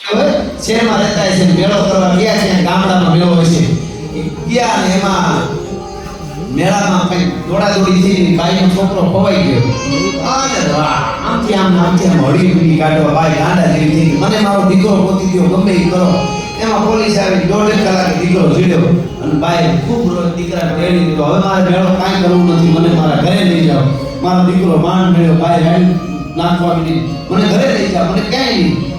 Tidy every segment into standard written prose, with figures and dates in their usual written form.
શહેરમાં રહેતા છે, મેળો કરવા ગયા છે, ગામડામાં મેળો હોય છે, ગયા ને એમાં મેળામાં કઈ દોડાદોડી થઈ, બાઈનો છોકરો ખોવાઈ ગયો. અરે વાહ, આમથી આમ હળી મૂકી કાઢવા, બાઈ ગાંડા જેવી થઈ ગઈ. મને મારો દીકરો ગોતી દો, ગમે એ કરો. એમાં પોલીસ આવી, 1.5 કલાકે દીકરો જીડ્યો અને બાઈ ખૂબ દીકરા તેડી દીધો. હવે મારે મેળો કાંઈ કરવું નથી, મને મારા ઘરે લઈ જાઓ. મારો દીકરો માંડ મેળ્યો, બાઈ રાડી નાખવા માંડી, મને ઘરે લઈ જાઓ, મને ક્યાંય નહીં.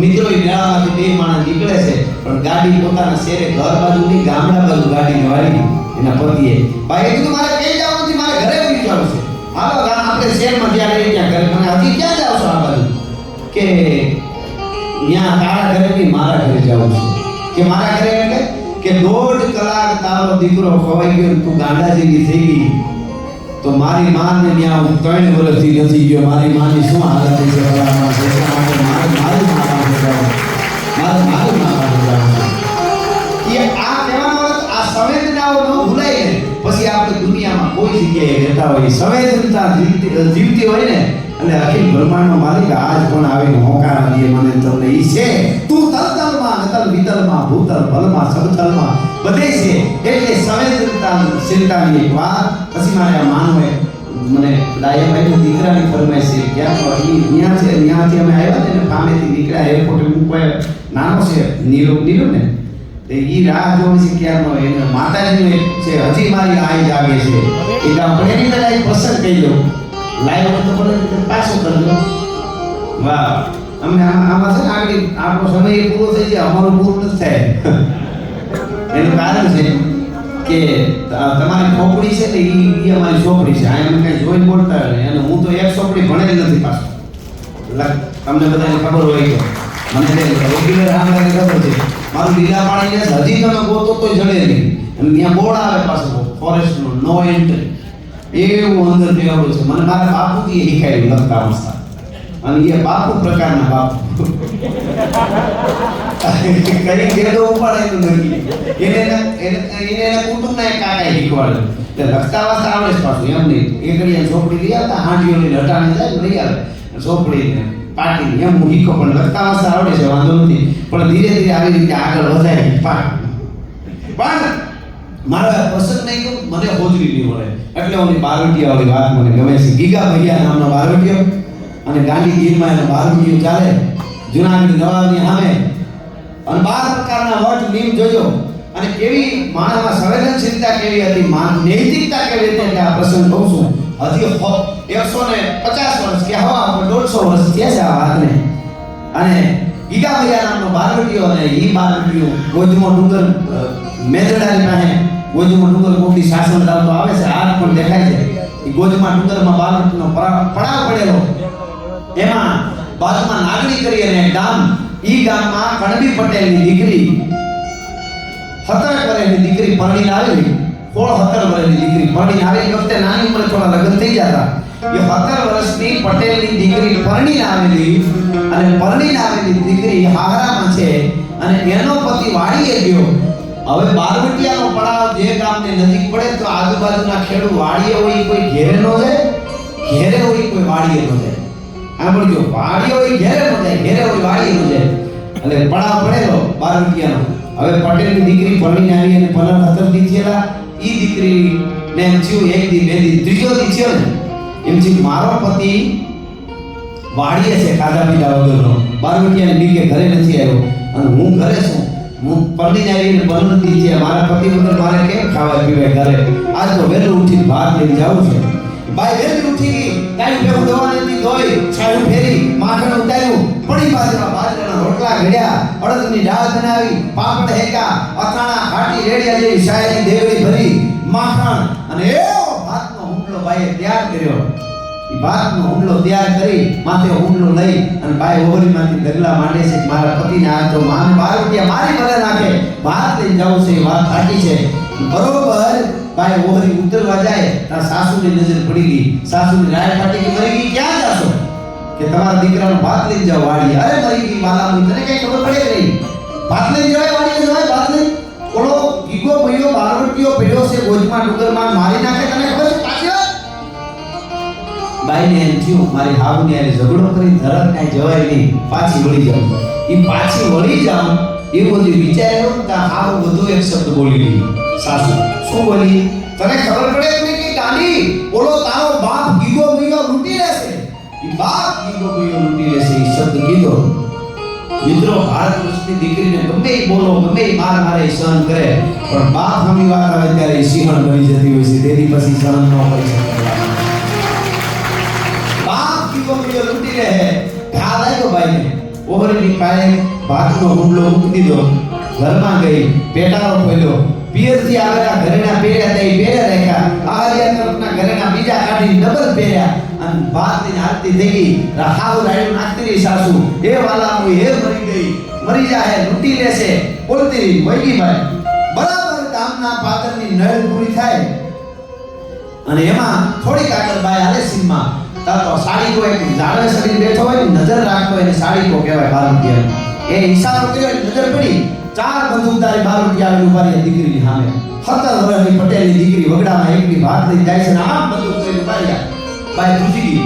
મિત્રો મેળામાંથી 2 માણસ નીકળે છે, પણ ગાડી પોતાના શહેરે ઘર બાજુ નહીં, ગામડા બાજુ ગાડીને વાળી એના પતિએ. ભાઈ કીધું મારે ક્યાંય જવાનું નથી, મારે ઘરે ઉભી જવાનું છે. હાલો આપણે શહેરમાં ત્યાં રહી ત્યાં ઘરે. મને હજી ક્યાં જાવ છો આ બાજુ? કે ત્યાં તારા ઘરે નહીં, મારા ઘરે જવું છે. કે મારા ઘરે એટલે કે 1.5 કલાક તારો દીકરો ખવાઈ ગયો, તું ગાંડા જેવી થઈ ગઈ, તો મારી માને ત્યાં હું 3 વર્ષથી નથી ગયો. મારી માની શું હાલત થઈ છે? પછી આપણે દુનિયામાં કોઈ જગ્યાએ રહેતા હોય, સંવેદનતા જીવતી હોય ને, અને અખિલ બ્રહ્માંડનો માલિક આજ પણ આવીને હોંકાર દે મને તમને. ઈ છે તું તલતલમાં નતલ વિતલમાં ભૂતલ બલમાં સબતલમાં બધે છે. એટલે સંવેદનતાની એક વાત. પછી મારે આ માનવે મને ડાયાભાઈના દીકરાની ફરમાઈશ છે, ક્યાં ત્યાં છે, ત્યાંથી અમે આવ્યા ને ફામેથી નીકળ્યા, એરપોર્ટે મૂકવા નાનો છે નીરવ ને, એ રાહ જોવે છે ક્યારનો. એને માતાજીનું એક છે, હજી મારી આઈ જાગે છે. એટલે આપણે એની અંદર એક પ્રસંગ કહી દો, લાઈવ તો પડે પાછું કરજો. વાહ, અમને આમાં છે ને આગળ આપણો સમય પૂરો થઈ જાય, અમારું પૂરું નથી થાય. એનું કારણ છે કે તમારી ખોપડી છે ને એ અમારી ચોપડી છે. આ એમને કઈ જોઈને બોલતા હોય, અને હું તો એક ચોપડી ભણેલી નથી પાછું. તમને બધાને ખબર હોય કે મને રેગ્યુલર આમ ખબર છે. મારું લીલા પાણી હજી તમે ગોતો તો જડે નહીં, અને ત્યાં બોર્ડ આવે પાછું ફોરેસ્ટનું, નો એન્ટ્રી, એવું અંદર દેવાળું છે. મને મારા બાપુજી શીખાયું લખતા વાંચતા, અને એ બાપુ પ્રકારના બાપુ કઈ ભેદો ઉપાડેલું નથી. એને કુટુંબના એક કાકાએ શીખવાડ્યું. એટલે લખતા વાંચતા આવડે જ પાછું, એમ નહીં. એક ઘડિયા ચોપડી લઈ આવતા, હાંડીઓની હટાણી જાય લઈ આવે ચોપડીને પાટીને, એમ હું શીખો. પણ લખતા વાંચતા આવડે છે, વાંધો નથી. પણ ધીરે ધીરે આવી રીતે આગળ વધાય. પણ મારા પ્રસંગ નહીં કહું, મને હોજરી નહીં મળે. એટલે હું બારવટીયા વાળી વાત મને ગમે છે. ગીગા ભૈયા નામનો બારવટીયો, અને ગાંધીગીરમાં એનો બારવટીયો ચાલે જુનાગઢ નવાબની સામે. અને 12 પ્રકારના વટ નીમ જોજો, અને કેવી માણસમાં સંવેદનશીલતા કેવી હતી, નૈતિકતા કેવી હતી. એટલે આ પ્રસંગ કહું છું. હજી 150 વર્ષ કે હવા 150 વર્ષ થયા છે આ વાતને. અને ગીગા ભૈયા નામનો બારવટીયો, અને એ બારવટીયો ગોજમો ડુંગર મેદડાની પાસે, ગોજમો ડુંગર કોકની શાસન ચાલતો આવે છે, આજ પણ દેખાય છે. એ ગોજમા ડુંગરમાં બારવટીનો પડાવ પડેલો. એમાં બાજુમાં નાગણી કરી અને ગામ, ઈ ગામમાં કણબી પટેલની દીકરી 17 વર્ષની દીકરી પરણીને આવી. 17 વર્ષની દીકરી પરણીને આવી વખતે નાની ઉંમરે થોડા લગ્ન થઈ જતા. એ 17 વર્ષની પટેલની દીકરી પરણીને આવેલી, અને પરણીને આવેલી દીકરી હાહરામાં છે, અને એનો પતિ વાડીએ ગયો. હવે બારવટીયાનો પડાવ જે ગામને નજીક પડે, તો આજુબાજુના ખેડૂત વાડીએ હોય કોઈ ઘેરે ન જાય, ઘેરે હોય કોઈ વાડીએ ન જાય. સાંભળજો, વાડીએ હોય ઘેરે ન જાય, ઘેરે હોય વાડીએ ન જાય. એટલે પડાવ પડેલો બારવટીયાનો. હવે પટેલની દીકરી પરણીને આવી, અને 15-17 દી થયેલા. ઈ દીકરીને એમ થયું, 1 દી 2 દી, ત્રીજો દી થયો ને, એમ થયું મારો પતિ વાડીએ છે ખાધા પીધા વગરનો. બારવટીયાને બીકે ઘરે નથી આવ્યો, અને હું ઘરે છું. હું પરણીને આવીને 15 દી થયા, મારા પતિ વગર મારે કેમ ખાવા પીવાય ઘરે? આજ તો વહેલું ઉઠીને ભાત લઈને જાઉં છું. બાઈ વહેલી ઉઠી ગઈ, કાઈ ભેગું દવાની ધોઈ, છાયું ફેરી, માખણ ઉતાર્યું, પડી બાજરાના રોટલા ઘડ્યા, અડદની દાળ બનાવી, પાપડ હેકા, અથાણા, ખાટી રેડિયા જેવી શાયરી દેવડી ભરી, માખણ, અને એવો ભાતનો હુંડલો બાઈએ તૈયાર કર્યો. એ ભાતનો હુંડલો તૈયાર કરી, માથે હુંડલો લઈ, અને બાઈ ઓહરીમાંથી ડગલા માંડે છે કે મારા પતિને આ તો માને બારવટીયા મારી ભલે નાખે, ભાત લઈને જાઉં છે. એ વાત સાચી છે. બરોબર બાઈ ઓહરી ઉતરવા જાય, તાર સાસુની નજર પડી ગઈ. સાસુની રાય ફાટી ગઈ, મરી ગઈ. ક્યાં જાશો? કે તમારા દીકરાનો ભાત લઈને જાઓ વાડીએ. અરે મરી ગઈ વાલા, તને કઈ ખબર પડે કે નહીં? ભાત લઈને જવાય વાડીએ, જવાય ભાત લઈને. ઓલો ગીગો ભઈઓ બારવટીયો પડ્યો છે ગોજમાં ડુંગરમાં, મારી નાખે, તને ખબર છે? પાછળ બાઈને એમ થયું મારી હાવને આરે ઝઘડો કરી ધરત કાંઈ જવાય નહીં, પાછી વળી જાઉં. એ પાછી વળી જાઉં એવું બધું વિચાર્યું કે હાવ બધું એક શબ્દ બોલી ગઈ. સાસુ શું બોલી? તને ખબર પડે કે નહીં કે ગાંડી ઓલો તારો બાપ ગીગો ગયો લૂંટી લેશે, એ બાપ ગીગો ગયો લૂંટી લેશે, એ શબ્દ કીધો. મિત્રો, ભારત વર્ષની દીકરીને ગમે એ બોલો, ગમે એ માર મારે સહન કરે, પણ બાપ હમી વાત આવે ત્યારે સિંહણ બની જતી હોય છે, તેથી પછી સહન ન કરી શકે. બાપ ગીગો ગયો લૂંટી લે, ખ્યાલ આવ્યો ભાઈને, ઓહરીની પાયે ભાતનો હુમલો મૂકી દીધો, ઘરમાં ગઈ, પેટારો ખોલ્યો, પિયરથી આવેલા ઘરેણા પહેર્યા તે પહેર્યા રાખ્યા, આહરિયા તરફના ઘરેણા બીજા કાઢી ડબલ પહેર્યા, અને ભાતની આરતી થઈ ગઈ. હાવ રાડ્યું નાખતી રહી સાસુ, હે વાલા હું હે મરી ગઈ, મરી જાહે લૂંટી લેશે, બોલતી રહી. વૈગી ભાઈ બરાબર ગામના પાદરની નળ પૂરી થાય અને એમાં થોડીક આગળ બાય હાલે સીમમાં તો સાડી કો એક ઝાડે સડી બેઠો હોય ને નજર રાખતો એને સાડી કો કહેવાય. બારutiya એ ઈશારો કર્યો, નજર પડી, 4 બંદૂકધારી બારutiya આવી ઉભા રહી દીકરીની સામે. 17 વર્ષની પટેલની દીકરી વગડામાં એકની ભાત લઈ જાય છે ને આમ બંદૂક લઈને ઉભા રહ્યા. બાય પૂછી ગઈ,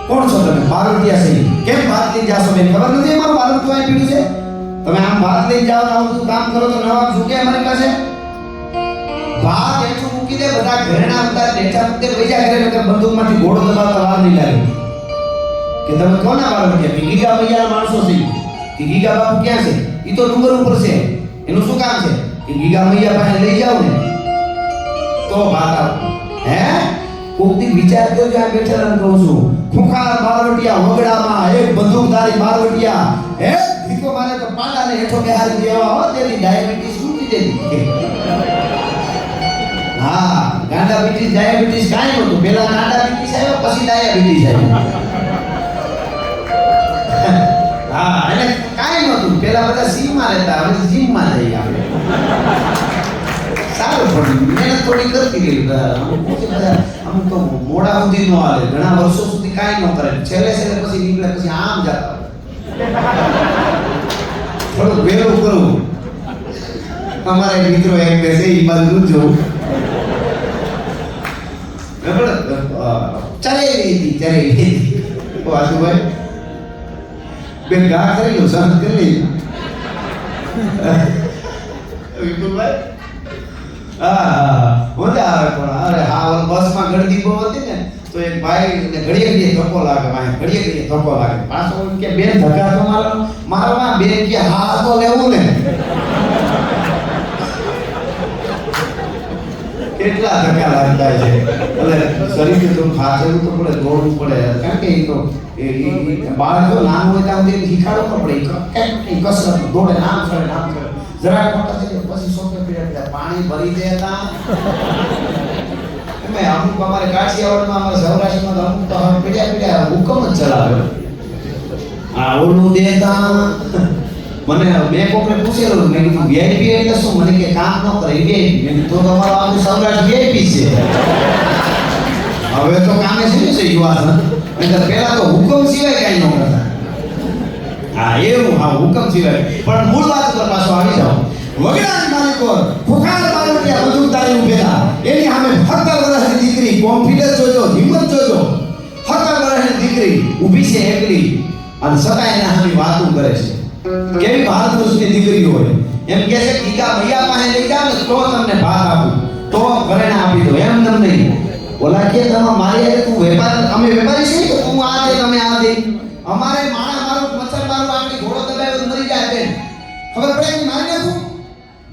કોણ છો તમે? બારutiya છે. કેમ ભાત લઈને જાશો? બેન ખબર નથી અમારું બારutiya અહીં પીડ્યું છે, તમે આમ ભાત લઈને જાઓ ને આવું બધું કામ કરો તો નવાબ શું કે અમારી પાસે? ભાત એટલું મૂકી દે, બધા ઘરેણા ઉતાર નેચા મૂકી દે, પૈસા ઘરે નકર બંદૂકમાંથી ઘોડો દબાવતા વાર નહીં લાગે. કે તમે કોના બારutiya? કે ગીગા મૈયાના માણસો છે. કે ગીગા બાપુ ક્યાં છે? ઈ તો ડુંગર ઉપર છે, એનું શું કામ છે? કે ગીગા મૈયા પાસે લઈ જાવ ને તો ભાત આવ. હે કોકથી વિચાર કરજો, આ બેઠેલા કહું છું, ખુખાર બારutiya વગડામાં એક બંદૂકધારી બારutiya હે ભીખો મારે તો પાડાને હેઠો બેહારી દેવા હો, તેની ડાયાબિટીસ તૂટી દેતી. હા, ગાંડાબિટીસ ડાયાબિટીસ કાંઈ નહોતું, પહેલા ગાંડાબિટીસ આવ્યો પછી ડાયાબિટીસ આવ્યો. હા, એટલે કાંઈ નહોતું, પહેલા બધા સીમમાં રહેતા, હવે જીમમાં જઈએ આપણે. સારું પણ મહેનત થોડી કરતી ગઈ. અમુક તો મોડા સુધી નો હાલે, ઘણા વર્ષો સુધી કાંઈ ન કરે, છેલ્લે પછી નીકળે, પછી આમ જતા થોડું વહેલું કરવું. અમારા મિત્રો એક બે છે એ બાજુ જોવું ચરેલી વાસુભાઈ બેન ઘા કરી લો, સહન કરી લઈ વિપુલભાઈ. મજા આવે પણ અરે હા, બસમાં ગળદી બહુ હતી ને તો એક ભાઈ ઘડીએ ઘડીએ ધક્કો લાગે, ભાઈ ઘડીએ ઘડીએ ધક્કો લાગે, પાછો કે બેન ધક્કા તો મારવા, બેન કે હા તો લેવું ને. કેટલા ધક્કા લાગતા છે, એટલે શરીર તો ખાસેલું તો પડે, દોડવું પડે, કારણ કે બાળક તો નાનું હોય ત્યાં સુધી શીખાડવું પડે, કસરત દોડે, નામ કરે જરાક મોટા થઈ જાય પછી સોકે પીડા પાણી ભરી દેતા. અમે અમુક અમારે કાઠિયાવાડમાં, અમારે સૌરાષ્ટ્રમાં તો અમુક તો પીડ્યા હુકમ જ ચલાવે. આ ઓલું દેતા મને મેં કોકને પૂછેલું, મેં કીધું વીઆઈપી એટલે શું? મને કે કામ ન કરે વીઆઈપી. મેં તો તમારો આખું સૌરાષ્ટ્ર વીઆઈપી છે. હવે તો કામે શું છે યુવા? પહેલા તો હુકમ સિવાય કાંઈ ન કરતા. હા એવું, હા હુકમ સિવાય. પણ મૂળ વાત પર પાછો આવી જાઓ. વગડાની માલિકો ખુખાર બારutiya બંદૂકધારી ઉભેલા, એની સામે 17 વર્ષની દીકરી, કોન્ફિડન્સ જોજો, હિંમત જોજો. 17 વર્ષની દીકરી ઊભી છે એકલી અને સદાય એના સામે વાતો કરે છે. કેવી ભારત વર્ષની દીકરી હોય, એમ કહે છે ગીગા મૈયા પાસે લઈ જાવ ને તો તમને ભાત આપું, તો ઘરેણા આપી દો, એમ તેમ નહીં. ઓલા કે તમે મારી તું વેપાર, અમે વેપારી છીએ તો તું આ દે, તમે આ દે. અમારે માણા મારું મચ્છર મારું આપણી ઘોડો દબાવ્યો મરી જાય બેન, ખબર પડે કે મારી નાખું.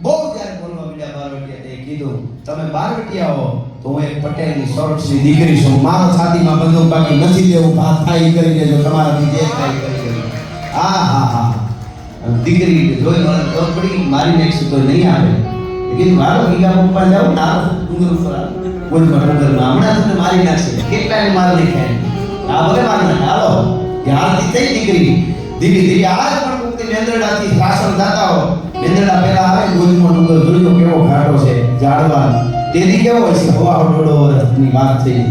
બહુ જ્યારે બોલવા મળ્યા બારutiya તે કીધું તમે બારutiya હો તો હું એક પટેલની સોરઠની દીકરી છું, મારો છાતીમાં બંદૂક બાકી નથી દેવું, ભાત ખાઈ કરી દેજો, તમારાથી જે ખાઈ કરી દેજો. હા હા હા, દીકરી જોઈ મને ખબર પડી મારી નાખશું તો નહીં આવે. કીધું મારો ગીગા પપ્પા જાઓ ના ડુંગર ઉપર કોઈ ડુંગરમાં હમણાં તમને મારી નાખશે, કેટલાને માર નહીં ખાય. આ ભલે મારી નાખે, હાલો ત્યારથી થઈ દીકરી ધીરે ધીરે આજ પણ મુક્તિ મેંદરડાથી શાસન થતા હો. મેંદરડા પહેલા આવે ગોધમાં ડુંગર જોયો કેવો ઘાટો છે, ઝાડવા તેથી કેવો હોય છે, હવા 1.5 વર્ષની વાત થઈ.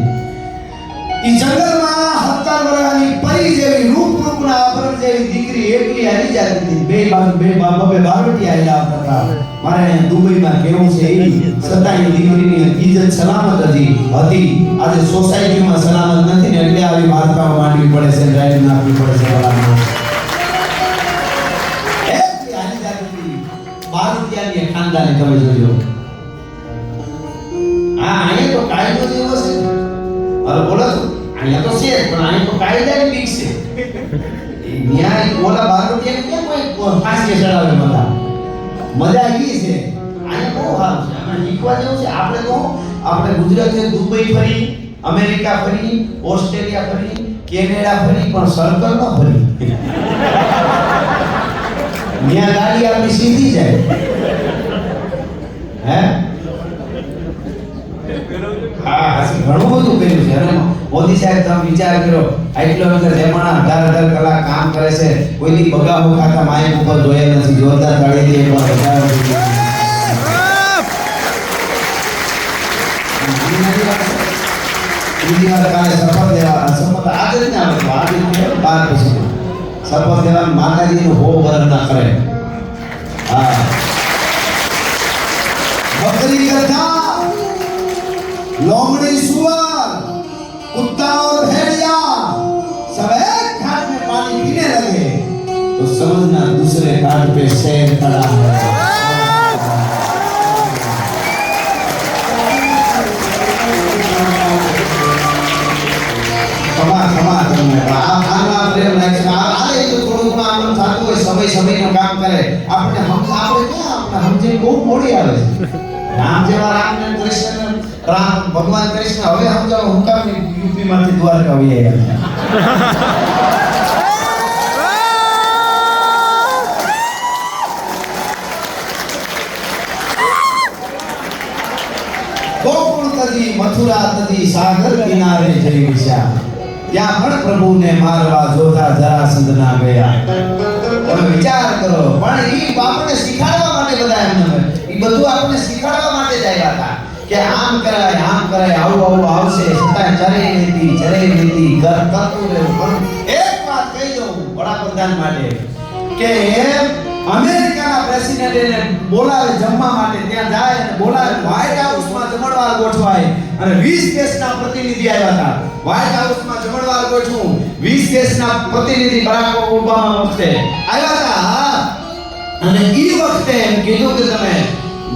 ઈ જંગલમાં 17 વર્ષની પરી જેવી રૂપના આભરણ જેવી દીકરી એકલી હાલી જતી હતી. બે બારutiya આવેલા હતા. મારે દુબઈમાં કેવું છે એ સતાઈ દીકરીની ઇજ્જત સલામત હતી આજે સોસાયટીમાં સલામત નથી ને એટલે આવી વાર્તાઓ માંડવી પડે છે ડ્રાઈવ નાખવી પડે છે બારુતિયાની ખાનદાની તમે જોજો અહીંયા તો કાયદો જેવો છે અરે બોલો અહીંયા તો છે પણ અહીંયા તો કાયદાની બીક છે ન્યાય ઓલા બારુતિયાને કેમ કોઈ ફાંસી ચડાવે મજા ઈ છે અહીંયા બહુ સારું છે આમાં શીખવા જેવું છે આપણે ગુજરાત છે દુબઈ ફરી અમેરિકા ફરી ઓસ્ટ્રેલિયા ફરી કેનેડા ફરી પણ સર્કલ ન ફરી ન્યા ગાડી આપણી સીધી જાય હે ઘણું બધું કર્યું છે અને મોદી સાહેબ તમે વિચાર કરો આટલો અંદર જમાના 18 કલાક કામ કરે છે કોઈની બગાવો ખાતા માઇક ઉપર જોયા નથી જોરદાર તાળી દે એકવાર શપથ આજે જ ના આવે બાર પછી શપથ દેવા માતાજીનું હો વર ના કરે बकरी कथा लोमड़ी सुअर कुत्ता और भेड़िया सब एक घाट में पानी पीने लगे तो समझना दूसरे घाट पे शेर खड़ा है समय નું કામ કરે આપણે ક્યાં સમજે બહુ મોડી આવે રામ જેવા રામ ને કૃષ્ણ રામ ભગવાન કૃષ્ણ હવે સમજાવો હું કામ યુપી માંથી દ્વારકા આવી આવ્યા ગોકુળ તજી મથુરા તજી સાગર કિનારે જઈ વિશા ત્યાં પણ પ્રભુને મારવા જોતા જરાસંધ ના ગયા તમે વિચાર કરો પણ ઈ બાપને શીખવાડવા માટે બધા એમને ઈ બધું આપણને શીખવાડવા માટે જ આવ્યા હતા કે આમ કરાય આવું આવશે છતાં ચરે નીતિ કરતું રહેવું પણ એક વાત કહી દઉં વડાપ્રધાન માટે કે અમેરિકાના પ્રેસિડેન્ટને બોલાવે જમવા માટે ત્યાં જાય અને બોલાવે વ્હાઇટ હાઉસમાં જમણવાર ગોઠવાય અને 20 દેશના પ્રતિનિધિ આવ્યા હતા વ્હાઇટ હાઉસમાં જમણવાર ગોઠવું 20 દેશના પ્રતિનિધિ બરાક ઓબામા વખતે આવ્યા હતા અને ઈ વખતે એમ કીધું કે તમે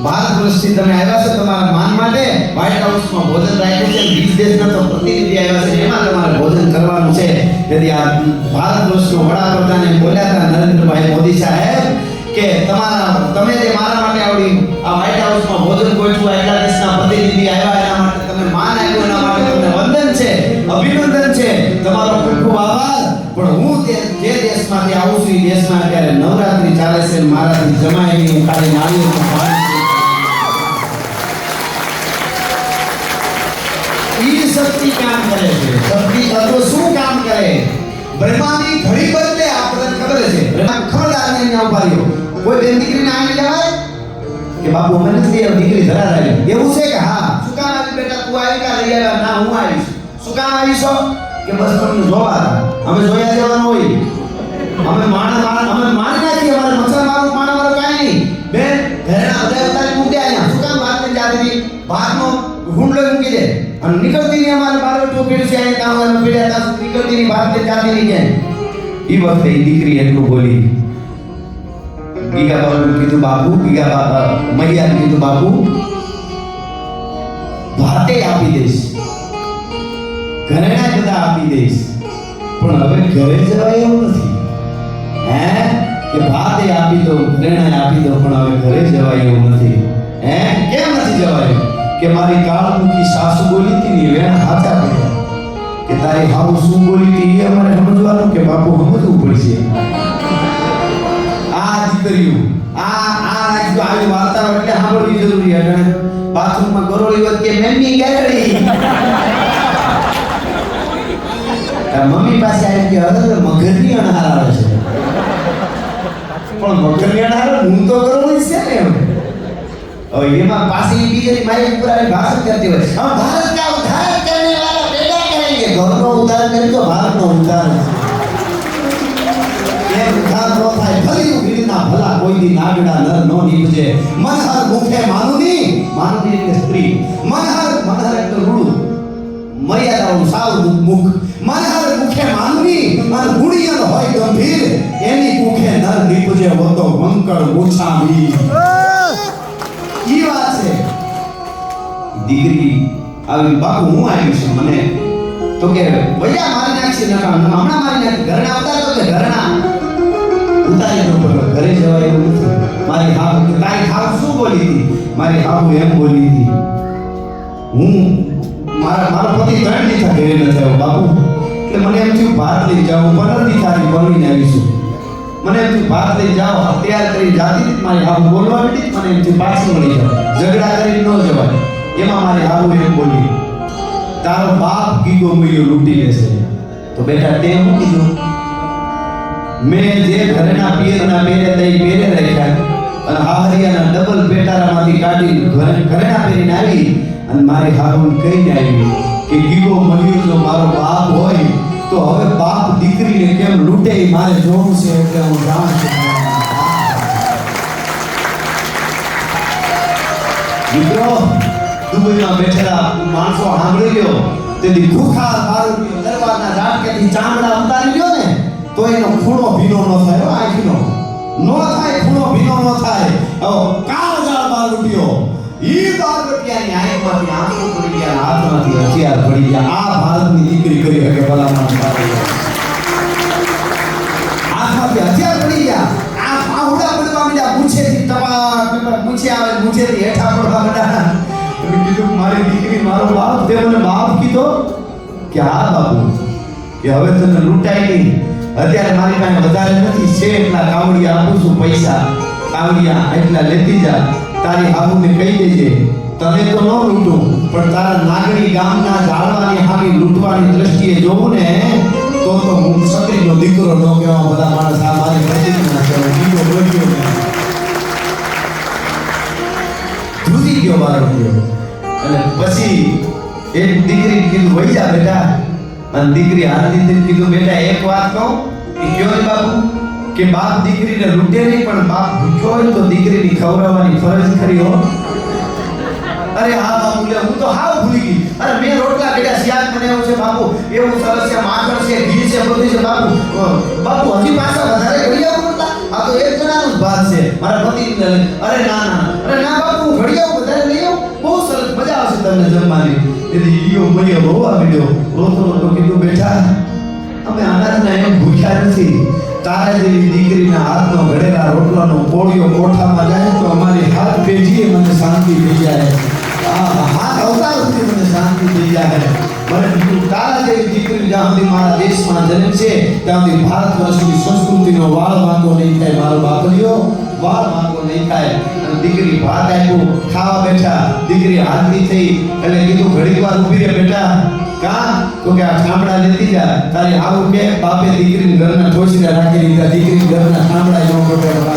ભારત વર્ષથી તમે આવ્યા છો તમારા માન માટે વ્હાઇટ હાઉસમાં ભોજન રાખ્યું છે 20 દેશના તો પ્રતિનિધિ આવ્યા છે એમાં તમારે ભોજન કરવાનું છે તેથી આ ભારત વર્ષનો વડાપ્રધાન એમ બોલ્યા હતા નરેન્દ્રભાઈ મોદી સાહેબ કે તમે જે મારા માટે આવડી આ વ્હાઇટ હાઉસમાં ભોજન ગોઠવું એટલા દેશના પ્રતિનિધિ આવ્યા એના માટે તમે માન આપ્યું એના માટે તમને વંદન છે અભિનંદન છે તમારો ખૂબ ખૂબ આભાર પણ હું જે દેશમાંથી આવું છું એ દેશમાં અત્યારે નવરાત્રી ચાલે છે મારાથી જમાઈ હું ખાલી નાળિયેરનું ઈ શક્તિ કામ કરે છે શક્તિ તત્વ શું કામ કરે બ્રહ્માની ઘડી બદલે આપણને ખબર છે બ્રહ્મા ખબરદાર ને ઉભાર્યો કોઈ બેન દીકરીને આવી જવાય કે બાપુ મને નથી દીકરી ધરા આવી એવું છે કે હા શું કામ આવી બેટા તું આવી કા લઈ આવ્યા ના હું આવીશ શું કામ આવીશો કે બસ તમને જોવા અમે જોયા જવાનું હોય અમે માણ નાખી અમારે મસલ મારું કાઈ નહીં બેન ઘરેના બધા ઉતારી મૂકી આયા શું કામ વાત કરી જાતી ભાતનો હુંડલો મૂકી દે અને નીકળતી ની અમારે બારો ટોપીડ છે આ કામ પીડ્યા તા નીકળતી ની ભાત જાતી નહીં જાય ઈ વખતે ઈ દીકરી એટલું બોલી ગીગા બાપુ કીધું બાપુ મૈયા કીધું બાપુ ભાતે આપી દઈશ ઘરેણા બધા આપી દઈશ પણ હવે ઘરે જવાય એવું નથી હે કે ભાતે આપી દો ઘરેણા આપી દો પણ હવે ઘરે જવાય એવું નથી હે કેમ નથી જવાય કે મારી કાળમુખી સાસુ બોલી હતી ને વેણ હાચા પડ્યા કે તારી હાઉ શું બોલી હતી એ અમારે સમજવાનું કે બાપુ સમજવું પડશે આ દીકરીઓ આવી વાર્તાઓ એટલે સાંભળવી જરૂરી છે બાથરૂમમાં ગરોળી વત કે મેમની ગાડી મમ્મી પાસે આવી કે હવે મગજની અણહાર આવે છે પણ મગજની અણહાર હું તો ગરોળી છે ને હવે એમાં પાછી બીજી મારી ઉપર આવી ભાષણ કરતી હોય हम भारत का उद्धार करने वाला पैदा करेंगे ઘરનો ઉદ્ધાર કરે તો ભારતનો ઉદ્ધાર એ ઉદ્ધાર નો થાય ફરી ઉભી ના ભલા કોઈ દી નાગડા નર નો નીપજે મનહર મુખે માનુની એટલે સ્ત્રી મનહર એટલે રૂડું મર્યાદાનું સાવ મુખ મનહર મુખે માનવી અને ગુણિયન હોય ગંભીર એની મુખે નર નીપજે હોતો મંકળ ઓછાવી ઈ વાત છે દીકરી આવી બાપુ હું આવી છું મને તો કે ભૈયા મારી નાખશે નકા હમણાં મારી નાખ ઘરના ઉતારો કે ઘરના ઉતારી નો પડો ઘરે જવાય એવું નથી મારી હાવ તારી હાવ શું બોલી હતી મારી હાવ એમ બોલી હતી હું મારો પતિ 3 દિવસ ઘરે ન થયો બાપુ એટલે મને એમ થયું ભાત લઈ જાઉં 15 દિવસ આની બનીને આવીશું મને એમ થયું ભાત લઈ જાઓ તૈયાર કરી જાતી મારી હાવ બોલવા માંડી મને એમ થયું પાછી મળી જાવ ઝઘડા કરી ન જવાય એમાં મારી હાવ એમ બોલી તારો બાપ ગીગો મૈયો લૂંટી લેશે તો બેટા તે હું કીધું મેં જે ઘરના પિયરના પેરે દઈ પેરે રાખ્યા અને હાહરિયાના ડબલ પેટારામાંથી કાઢી ઘરેના પહેરીને આવી અને મારી હારું કહીને આવી કે ગીગો મૈયો જો મારો બાપ હોય તો હવે બાપ દીકરીને કેમ લૂંટે એ મારે જોવું છે એટલે હું જાણ છું મિત્રો દુબઈમાં બેઠેલા માણસો સાંભળી લ્યો તેથી ભૂખા દારૂ દરબારના ઝાટકેથી ચામડા ઉતારી લ્યો ને તો એનો ખૂણો ભીનો ન થાય આંખનો ન થાય ખૂણો ભીનો ન થાય કાળજાળ બાર લૂટ્યો ઈ બાર લૂટ્યાની આંખમાંથી આંસુ પડી ગયા હાથમાંથી હથિયાર પડી ગયા આ ભારતની દીકરી કરી શકે ભલામણ હાથમાંથી હથિયાર પડી ગયા આ ફાઉડા પડવા માંડ્યા મૂછેથી ટપાક મૂછે આવે મૂછેથી હેઠા પડવા માંડ્યા કીધું મારી દીકરી મારો બાપ તે મને બાપ કીધો કે હા બાપુ કે હવે તને લૂંટાઈ નહીં અત્યારે મારી પાસે વધારે નથી છે એટલા કાવડિયા આપું છું પૈસા કાવડિયા એટલા લેતી જા તારી હાહુને કહી દેજે તને તો ન લૂંટું પણ તારા નાગણી ગામના જાળવાની હામી લૂંટવાની દ્રષ્ટિએ જોઉં ને તો હું સતીનો દીકરો ન કહેવા બધા માણસ આ મારી પ્રતિજ્ઞા છે દીકરો બોલ્યો ને ધ્રુજી ગયો મારો ગયો અને પછી એક દીકરી કીધું વઈ જા બેટા અને દીકરી હાથથી કીધું બેટા એક વાત કહું કે કયો બાપુ કે બાપ દીકરીને લૂંટે નહીં પણ બાપ ભૂખ્યો હોય તો દીકરીની ખવડાવવાની ફરજ ખરી હો અરે હા બાપુ લે હું તો હાવ ભૂલી ગઈ અરે મેં રોટલા કર્યા શિયાળ બનાવ્યો છે બાપુ એવું સરસ છે માખણ છે ઘી છે બધું છે બાપુ હજી પાછા વધારે ઘડિયાળ બોલતા આ તો એક જણાનું જ ભાત છે મારા પતિ અરે ના બાપુ હું ઘડિયાળ વધારે લઈ આવું બહુ સરસ મજા આવશે તમને જમવાની એટલે ઈયો મને બહુ આવી ગયો રોતો કીધું બેટા અમે અનાજના એમ ભૂખ્યા નથી તારા જેવી દીકરીના હાથનો ઘડેલા રોટલાનો કોળિયો કોઠામાં જાય તો અમારી હાથ પેઢીએ મને શાંતિ થઈ જાય હાથ અવતાર સુધી મને શાંતિ થઈ જાય મને કીધું તારા જેવી દીકરી જ્યાં સુધી મારા દેશમાં જન્મ છે ત્યાં સુધી ભારત વર્ષની સંસ્કૃતિનો વાળ વાંકો નહીં થાય મારો બાપલિયો વાળ વાંકો નહીં થાય અને દીકરી ભાત આપ્યું ખાવા બેઠા દીકરી હાથની થઈ એટલે કીધું ઘડીક વાર ઊભી રહે બેટા કા તો કે આ ઠામડા લેતી જા તારી આવું કે બાપે દીકરીને ઘરના ઠોસીને રાખી દીધા દીકરી ઘરના ઠામડા ન